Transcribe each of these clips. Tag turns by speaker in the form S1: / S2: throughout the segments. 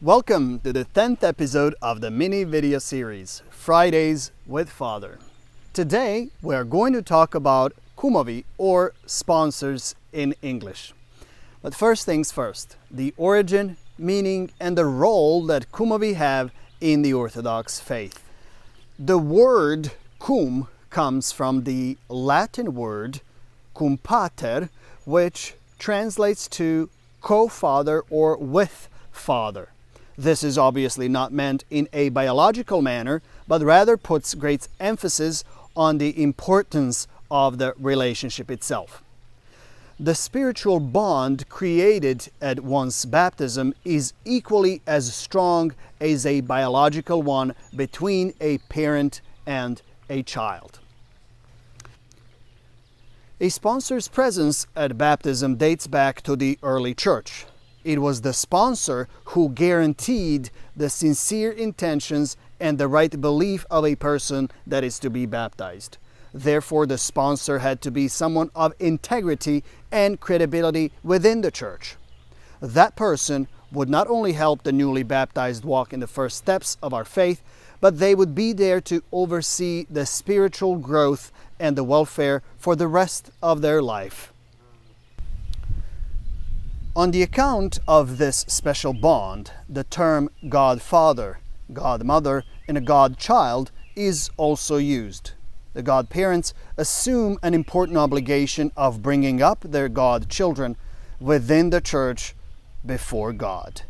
S1: Welcome to the 10th episode of the mini video series, Fridays with Father. Today, we are going to talk about Kumovi, or sponsors in English. But first things first, the origin, meaning, and the role that Kumovi have in the Orthodox faith. The word cum comes from the Latin word cum pater, which translates to co-father or with father. This is obviously not meant in a biological manner, but rather puts great emphasis on the importance of the relationship itself. The spiritual bond created at one's baptism is equally as strong as a biological one between a parent and a child. A sponsor's presence at baptism dates back to the early church. It was the sponsor who guaranteed the sincere intentions and the right belief of a person that is to be baptized. Therefore, the sponsor had to be someone of integrity and credibility within the church. That person would not only help the newly baptized walk in the first steps of our faith, but they would be there to oversee the spiritual growth and the welfare for the rest of their life. On the account of this special bond, the term godfather, godmother, and a godchild is also used. The godparents assume an important obligation of bringing up their godchildren within the church before God.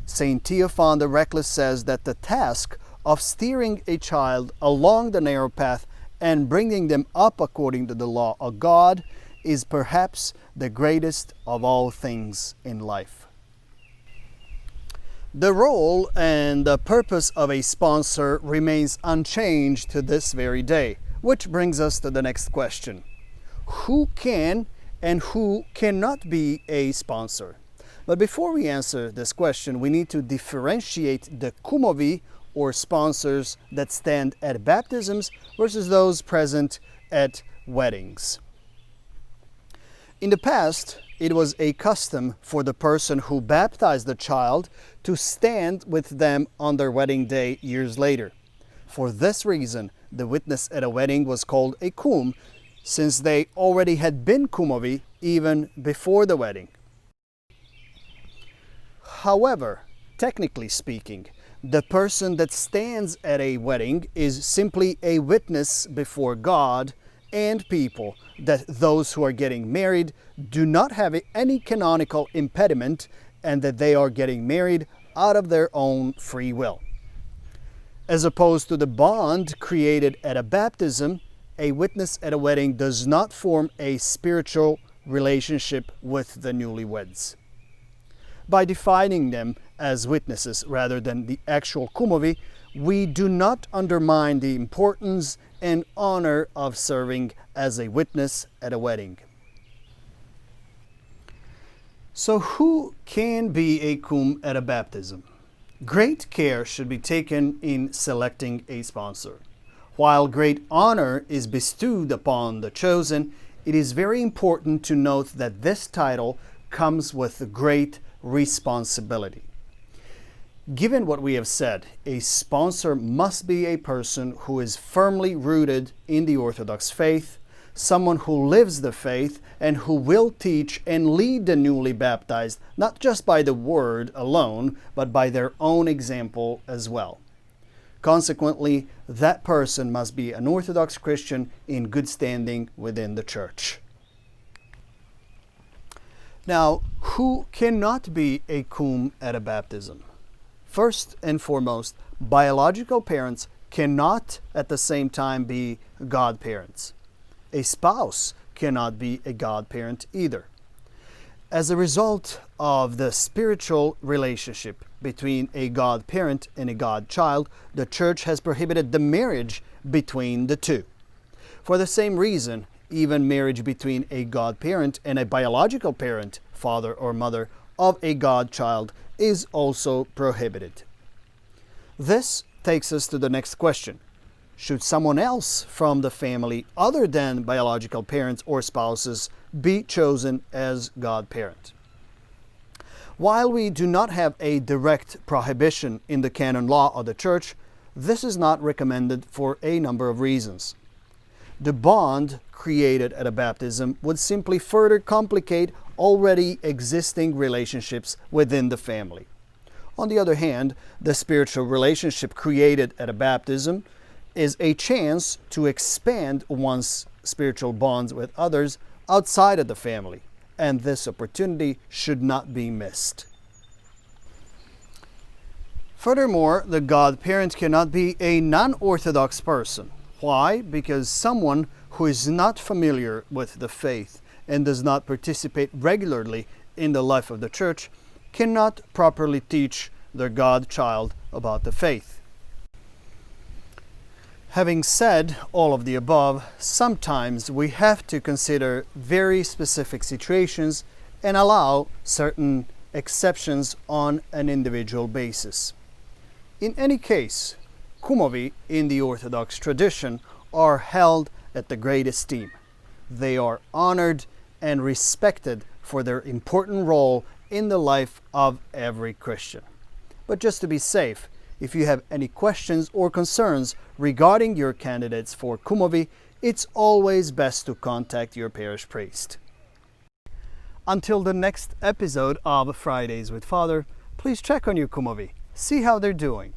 S1: Saint Theophan the Reckless says that the task of steering a child along the narrow path and bringing them up according to the law of God is perhaps the greatest of all things in life. The role and the purpose of a sponsor remains unchanged to this very day, which brings us to the next question. Who can and who cannot be a sponsor? But before we answer this question, we need to differentiate the Kumovi, or sponsors that stand at baptisms, versus those present at weddings. In the past, it was a custom for the person who baptized the child to stand with them on their wedding day years later. For this reason, the witness at a wedding was called a cum, since they already had been Kumovi even before the wedding. However, technically speaking, the person that stands at a wedding is simply a witness before God and people that those who are getting married do not have any canonical impediment and that they are getting married out of their own free will. As opposed to the bond created at a baptism, a witness at a wedding does not form a spiritual relationship with the newlyweds. By defining them as witnesses rather than the actual Kumovi, we do not undermine the importance and honor of serving as a witness at a wedding. So who can be a cum at a baptism? Great care should be taken in selecting a sponsor. While great honor is bestowed upon the chosen, it is very important to note that this title comes with great responsibility. Given what we have said, a sponsor must be a person who is firmly rooted in the Orthodox faith, someone who lives the faith and who will teach and lead the newly baptized, not just by the word alone, but by their own example as well. Consequently, that person must be an Orthodox Christian in good standing within the church. Now, who cannot be a cum at a baptism? First and foremost, biological parents cannot at the same time be godparents. A spouse cannot be a godparent either. As a result of the spiritual relationship between a godparent and a godchild, the Church has prohibited the marriage between the two. For the same reason, even marriage between a godparent and a biological parent, father or mother, of a godchild is also prohibited. This takes us to the next question. Should someone else from the family other than biological parents or spouses be chosen as godparent? While we do not have a direct prohibition in the canon law of the Church, this is not recommended for a number of reasons. The bond created at a baptism would simply further complicate already existing relationships within the family. On the other hand, the spiritual relationship created at a baptism is a chance to expand one's spiritual bonds with others outside of the family, and this opportunity should not be missed. Furthermore, the godparent cannot be a non-Orthodox person. Why? Because someone who is not familiar with the faith and does not participate regularly in the life of the Church cannot properly teach their godchild about the faith. Having said all of the above, sometimes we have to consider very specific situations and allow certain exceptions on an individual basis. In any case, Kumovi in the Orthodox tradition are held at the great esteem. They are honored and respected for their important role in the life of every Christian. But just to be safe, if you have any questions or concerns regarding your candidates for Kumovi, it's always best to contact your parish priest. Until the next episode of Fridays with Father, please check on your Kumovi. See how they're doing.